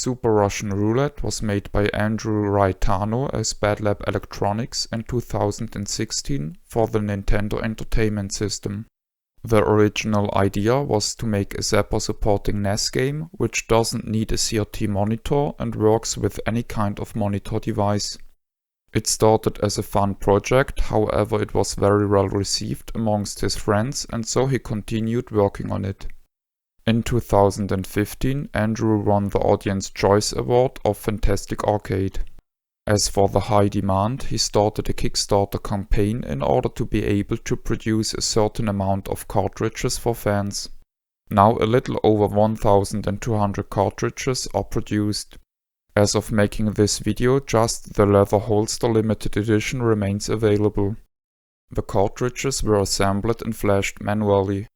Super Russian Roulette was made by Andrew Raitano as Batlab Electronics in 2016 for the Nintendo Entertainment System. The original idea was to make a Zapper supporting NES game which doesn't need a CRT monitor and works with any kind of monitor device. It started as a fun project, however it was very well received amongst his friends and so he continued working on it. In 2015, Andrew won the Audience Choice Award of Fantastic Arcade. As for the high demand, he started a Kickstarter campaign in order to be able to produce a certain amount of cartridges for fans. Now a little over 1,200 cartridges are produced. As of making this video, just the leather holster limited edition remains available. The cartridges were assembled and flashed manually.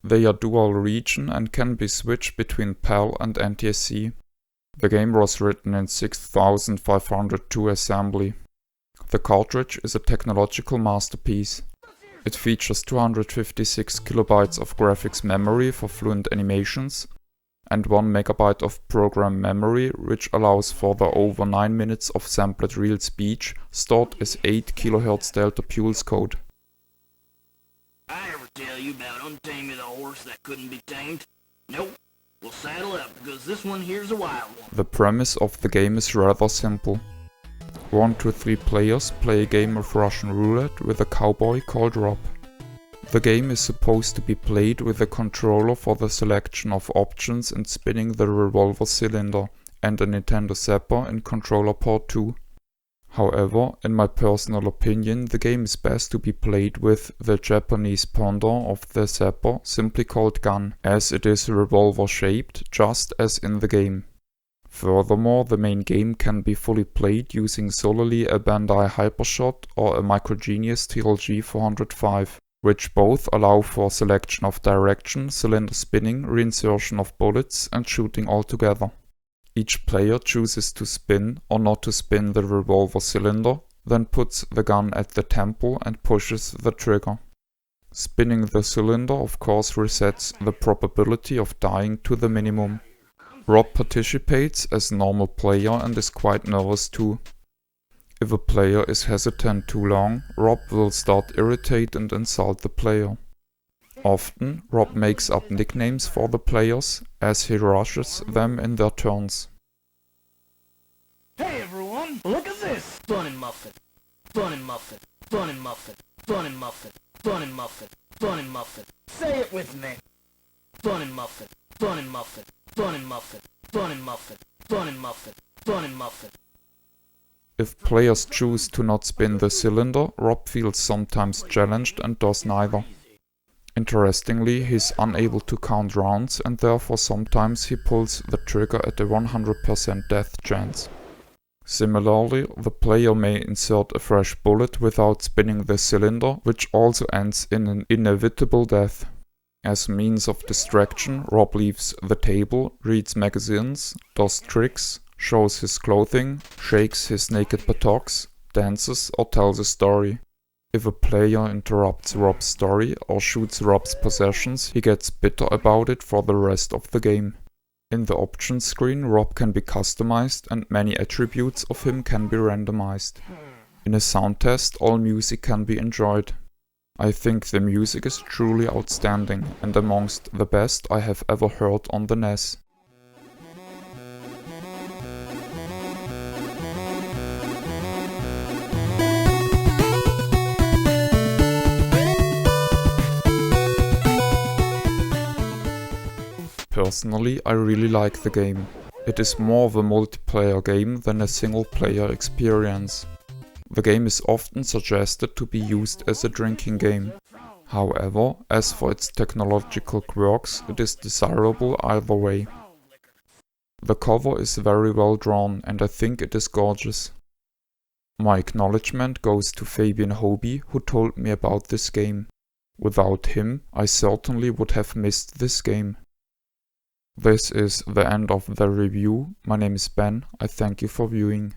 They are dual region and can be switched between PAL and NTSC. The game was written in 6502 assembly. The cartridge is a technological masterpiece. It features 256 kilobytes of graphics memory for fluent animations and 1 megabyte of program memory, which allows for the over 9 minutes of sampled real speech stored as 8 kHz delta pulse code. Tell you about untaming a horse that couldn't be tamed? Nope. We'll saddle up because this one here's a wild one. The premise of the game is rather simple. 1 to 3 players play a game of Russian roulette with a cowboy called Rob. The game is supposed to be played with a controller for the selection of options and spinning the revolver cylinder, and a Nintendo Zapper in controller port 2. However, in my personal opinion, the game is best to be played with the Japanese pendant of the Zapper, simply called gun, as it is revolver shaped, just as in the game. Furthermore, the main game can be fully played using solely a Bandai Hypershot or a Microgenius TLG 405, which both allow for selection of direction, cylinder spinning, reinsertion of bullets, and shooting all together. Each player chooses to spin or not to spin the revolver cylinder, then puts the gun at the temple and pushes the trigger. Spinning the cylinder of course resets the probability of dying to the minimum. Rob participates as normal player and is quite nervous too. If a player is hesitant too long, Rob will start irritate and insult the player. Often, Rob makes up nicknames for the players as he rushes them in their turns. Hey everyone, look at this! Fun and muffin. Fun and muffin. Fun and muffin. Fun and muffin. Fun and muffin. Fun and muffin. Say it with me. Fun and muffin. Fun and muffin. Fun and muffin. Fun and muffin. Fun and muffin. Fun and muffin. If players choose to not spin the cylinder, Rob feels sometimes challenged and does neither. Interestingly, he is unable to count rounds and therefore sometimes he pulls the trigger at a 100% death chance. Similarly, the player may insert a fresh bullet without spinning the cylinder, which also ends in an inevitable death. As means of distraction, Rob leaves the table, reads magazines, does tricks, shows his clothing, shakes his naked buttocks, dances or tells a story. If a player interrupts Rob's story or shoots Rob's possessions, he gets bitter about it for the rest of the game. In the options screen, Rob can be customized and many attributes of him can be randomized. In a sound test, all music can be enjoyed. I think the music is truly outstanding and amongst the best I have ever heard on the NES. Personally, I really like the game. It is more of a multiplayer game than a single player experience. The game is often suggested to be used as a drinking game. However, as for its technological quirks, it is desirable either way. The cover is very well drawn and I think it is gorgeous. My acknowledgement goes to Fabian Hobie, who told me about this game. Without him, I certainly would have missed this game. This is the end of the review. My name is Ben. I thank you for viewing.